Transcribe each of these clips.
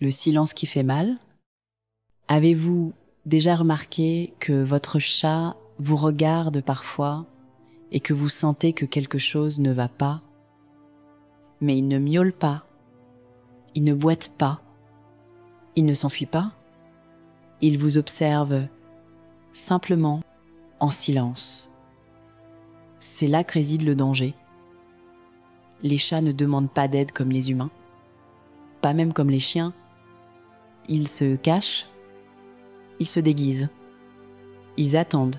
le silence qui fait mal? Avez-vous déjà remarqué que votre chat vous regarde parfois et que vous sentez que quelque chose ne va pas? Mais il ne miaule pas, il ne boite pas, il ne s'enfuit pas, il vous observe simplement en silence. C'est là que réside le danger. Les chats ne demandent pas d'aide comme les humains, pas même comme les chiens. Ils se cachent, ils se déguisent, ils attendent.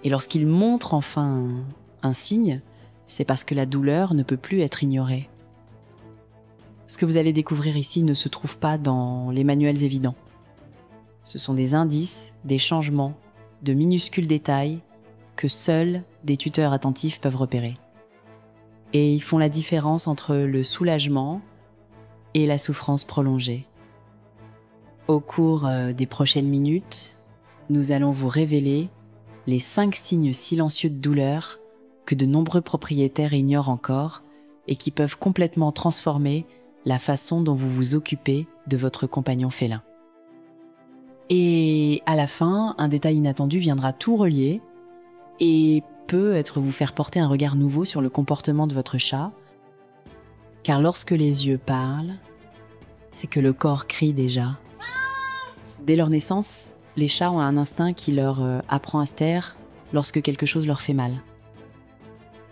Et lorsqu'ils montrent enfin un signe, c'est parce que la douleur ne peut plus être ignorée. Ce que vous allez découvrir ici ne se trouve pas dans les manuels évidents. Ce sont des indices, des changements, de minuscules détails que seuls des tuteurs attentifs peuvent repérer. Et ils font la différence entre le soulagement et la souffrance prolongée. Au cours des prochaines minutes, nous allons vous révéler les 5 signes silencieux de douleur que de nombreux propriétaires ignorent encore et qui peuvent complètement transformer la façon dont vous vous occupez de votre compagnon félin. Et à la fin, un détail inattendu viendra tout relier et peut être vous faire porter un regard nouveau sur le comportement de votre chat, car lorsque les yeux parlent, c'est que le corps crie déjà. Dès leur naissance, les chats ont un instinct qui leur apprend à se taire lorsque quelque chose leur fait mal.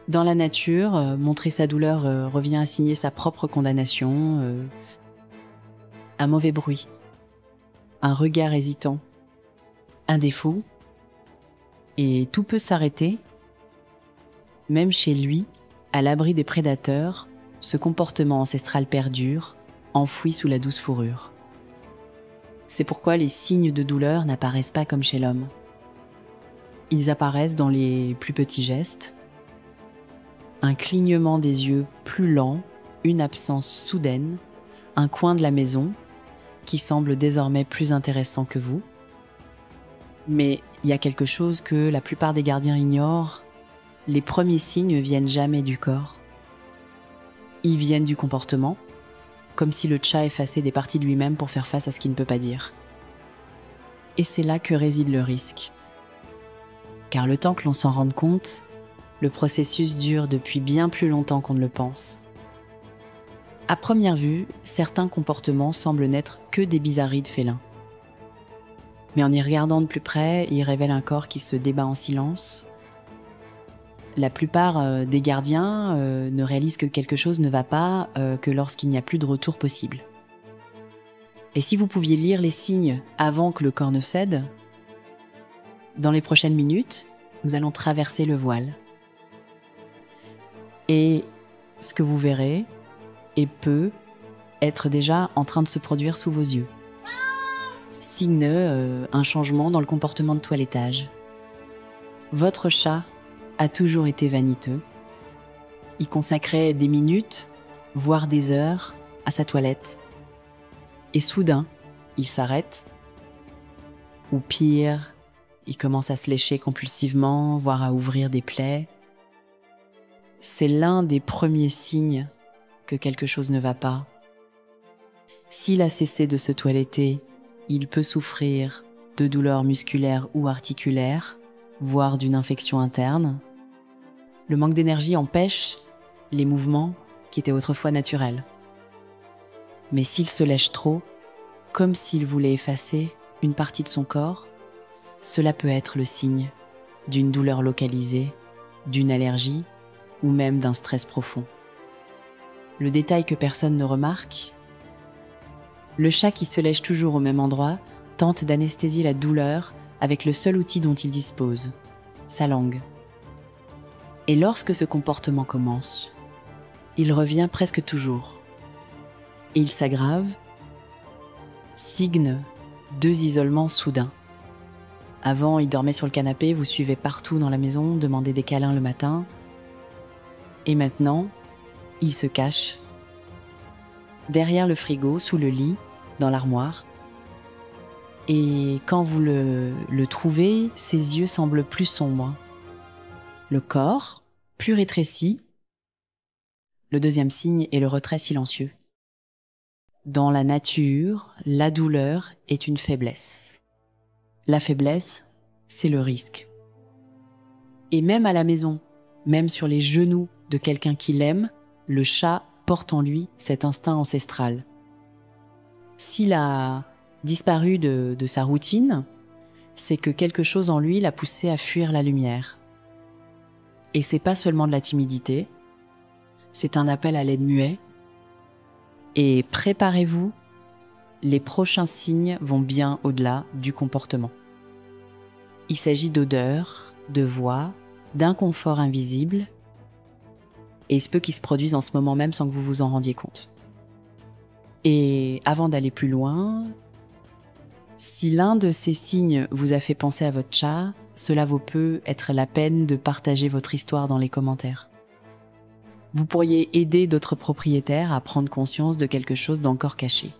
Dans la nature, montrer sa douleur revient à signer sa propre condamnation, un mauvais bruit, un regard hésitant, un défaut, et tout peut s'arrêter. Même chez lui, à l'abri des prédateurs, ce comportement ancestral perdure, enfoui sous la douce fourrure. C'est pourquoi les signes de douleur n'apparaissent pas comme chez l'homme. Ils apparaissent dans les plus petits gestes, un clignement des yeux plus lent, une absence soudaine, un coin de la maison qui semble désormais plus intéressant que vous. Mais il y a quelque chose que la plupart des gardiens ignorent, les premiers signes ne viennent jamais du corps. Ils viennent du comportement, comme si le chat effaçait des parties de lui-même pour faire face à ce qu'il ne peut pas dire. Et c'est là que réside le risque. Car le temps que l'on s'en rende compte, le processus dure depuis bien plus longtemps qu'on ne le pense. À première vue, certains comportements semblent n'être que des bizarreries de félins. Mais en y regardant de plus près, ils révèlent un corps qui se débat en silence. La plupart des gardiens ne réalisent que quelque chose ne va pas que lorsqu'il n'y a plus de retour possible. Et si vous pouviez lire les signes avant que le corps ne cède, dans les prochaines minutes, nous allons traverser le voile. Et ce que vous verrez peut être déjà en train de se produire sous vos yeux. Signe un changement dans le comportement de toilettage. Votre chat a toujours été vaniteux. Il consacrait des minutes, voire des heures, à sa toilette. Et soudain, il s'arrête. Ou pire, il commence à se lécher compulsivement, voire à ouvrir des plaies. C'est l'un des premiers signes que quelque chose ne va pas. S'il a cessé de se toiletter, il peut souffrir de douleurs musculaires ou articulaires, voire d'une infection interne. Le manque d'énergie empêche les mouvements qui étaient autrefois naturels. Mais s'il se lèche trop, comme s'il voulait effacer une partie de son corps, cela peut être le signe d'une douleur localisée, d'une allergie ou même d'un stress profond. Le détail que personne ne remarque, le chat qui se lèche toujours au même endroit tente d'anesthésier la douleur avec le seul outil dont il dispose, sa langue. Et lorsque ce comportement commence, il revient presque toujours. Et il s'aggrave, signe 2 isolements soudains. Avant, il dormait sur le canapé, vous suivez partout dans la maison, demandez des câlins le matin. Et maintenant, il se cache derrière le frigo, sous le lit, dans l'armoire. Et quand vous le trouvez, ses yeux semblent plus sombres. Le corps, plus rétréci. Le deuxième signe est le retrait silencieux. Dans la nature, la douleur est une faiblesse. La faiblesse, c'est le risque. Et même à la maison, même sur les genoux de quelqu'un qui l'aime, le chat porte en lui cet instinct ancestral. S'il a disparu de sa routine, c'est que quelque chose en lui l'a poussé à fuir la lumière. Et c'est pas seulement de la timidité, c'est un appel à l'aide muet. Et préparez-vous, les prochains signes vont bien au-delà du comportement. Il s'agit d'odeurs, de voix, d'inconfort invisible, et il se peut qu'ils se produisent en ce moment même sans que vous vous en rendiez compte. Et avant d'aller plus loin, si l'un de ces signes vous a fait penser à votre chat, cela vaut peu être la peine de partager votre histoire dans les commentaires. Vous pourriez aider d'autres propriétaires à prendre conscience de quelque chose d'encore caché.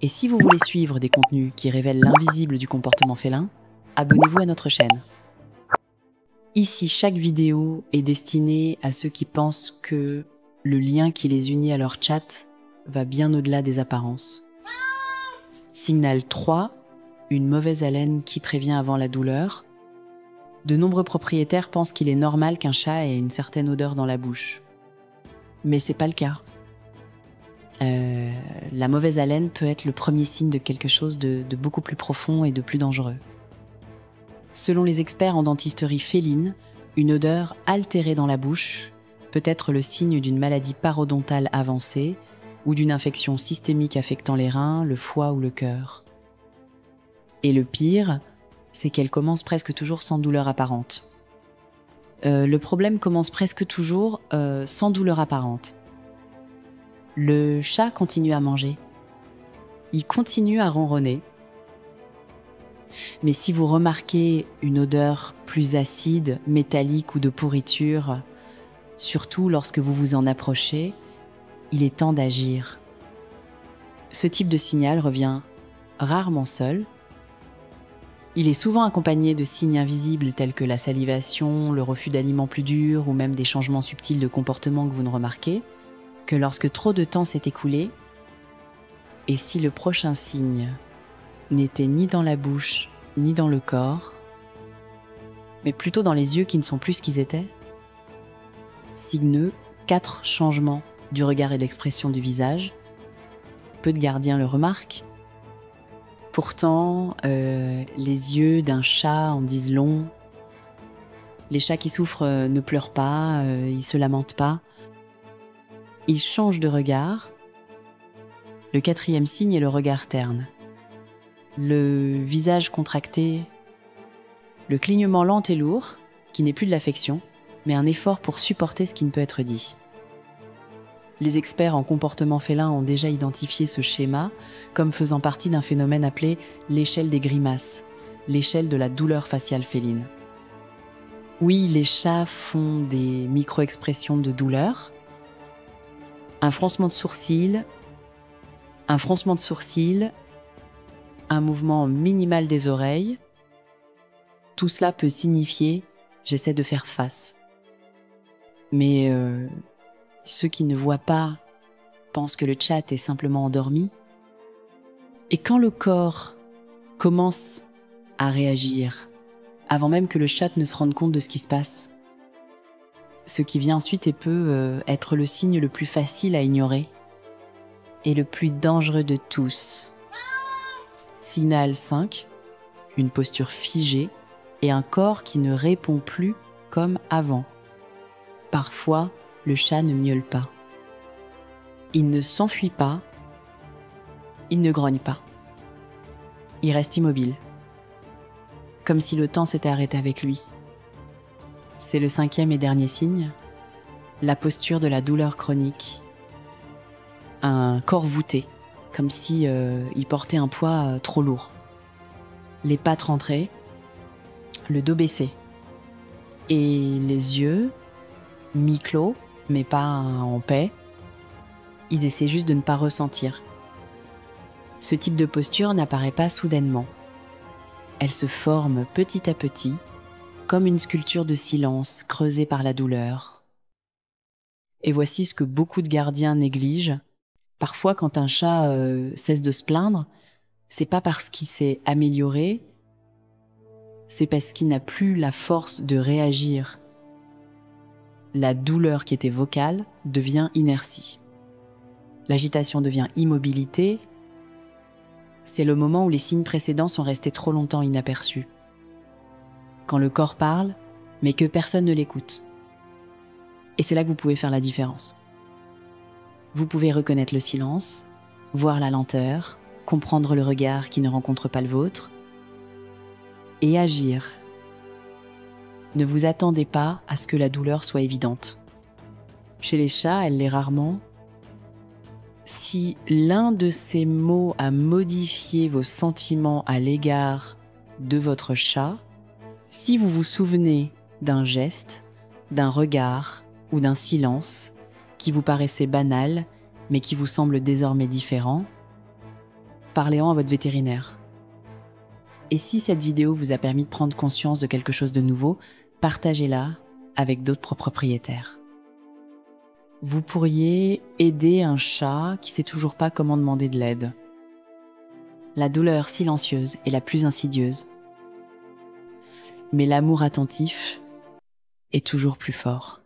Et si vous voulez suivre des contenus qui révèlent l'invisible du comportement félin, abonnez-vous à notre chaîne. Ici, chaque vidéo est destinée à ceux qui pensent que le lien qui les unit à leur chat va bien au-delà des apparences. Signal 3, une mauvaise haleine qui prévient avant la douleur. De nombreux propriétaires pensent qu'il est normal qu'un chat ait une certaine odeur dans la bouche. Mais c'est pas le cas. La mauvaise haleine peut être le premier signe de quelque chose de beaucoup plus profond et de plus dangereux. Selon les experts en dentisterie féline, une odeur altérée dans la bouche peut être le signe d'une maladie parodontale avancée ou d'une infection systémique affectant les reins, le foie ou le cœur. Et le pire, c'est qu'elle commence presque toujours sans douleur apparente. Le problème commence presque toujours sans douleur apparente. Le chat continue à manger. Il continue à ronronner. Mais si vous remarquez une odeur plus acide, métallique ou de pourriture, surtout lorsque vous vous en approchez, il est temps d'agir. Ce type de signal revient rarement seul. Il est souvent accompagné de signes invisibles tels que la salivation, le refus d'aliments plus durs ou même des changements subtils de comportement que vous ne remarquez que lorsque trop de temps s'est écoulé. Et si le prochain signe n'était ni dans la bouche ni dans le corps, mais plutôt dans les yeux qui ne sont plus ce qu'ils étaient. Signe 4 changements du regard et de l'expression du visage. Peu de gardiens le remarquent. Pourtant, les yeux d'un chat en disent long. Les chats qui souffrent ne pleurent pas, ils se lamentent pas. Ils changent de regard. Le 4e signe est le regard terne. Le visage contracté, le clignement lent et lourd, qui n'est plus de l'affection, mais un effort pour supporter ce qui ne peut être dit. Les experts en comportement félin ont déjà identifié ce schéma comme faisant partie d'un phénomène appelé l'échelle des grimaces, l'échelle de la douleur faciale féline. Oui, les chats font des micro-expressions de douleur, un froncement de sourcils, un mouvement minimal des oreilles. Tout cela peut signifier « j'essaie de faire face ». Mais ceux qui ne voient pas pensent que le chat est simplement endormi. Et quand le corps commence à réagir, avant même que le chat ne se rende compte de ce qui se passe, ce qui vient ensuite et peut être le signe le plus facile à ignorer et le plus dangereux de tous. Signal 5, une posture figée et un corps qui ne répond plus comme avant. Parfois, le chat ne miaule pas. Il ne s'enfuit pas. Il ne grogne pas. Il reste immobile. Comme si le temps s'était arrêté avec lui. C'est le 5e et dernier signe, la posture de la douleur chronique. Un corps voûté, comme si il portait un poids trop lourd. Les pattes rentrées, le dos baissé. Et les yeux mi-clos, mais pas en paix. Ils essaient juste de ne pas ressentir. Ce type de posture n'apparaît pas soudainement. Elle se forme petit à petit, comme une sculpture de silence creusée par la douleur. Et voici ce que beaucoup de gardiens négligent, Parfois, quand un chat cesse de se plaindre, c'est pas parce qu'il s'est amélioré, c'est parce qu'il n'a plus la force de réagir. La douleur qui était vocale devient inertie. L'agitation devient immobilité. C'est le moment où les signes précédents sont restés trop longtemps inaperçus. Quand le corps parle, mais que personne ne l'écoute. Et c'est là que vous pouvez faire la différence. Vous pouvez reconnaître le silence, voir la lenteur, comprendre le regard qui ne rencontre pas le vôtre, et agir. Ne vous attendez pas à ce que la douleur soit évidente. Chez les chats, elle l'est rarement. Si l'un de ces mots a modifié vos sentiments à l'égard de votre chat, si vous vous souvenez d'un geste, d'un regard ou d'un silence qui vous paraissait banal, mais qui vous semble désormais différent, parlez-en à votre vétérinaire. Et si cette vidéo vous a permis de prendre conscience de quelque chose de nouveau, partagez-la avec d'autres propriétaires. Vous pourriez aider un chat qui ne sait toujours pas comment demander de l'aide. La douleur silencieuse est la plus insidieuse. Mais l'amour attentif est toujours plus fort.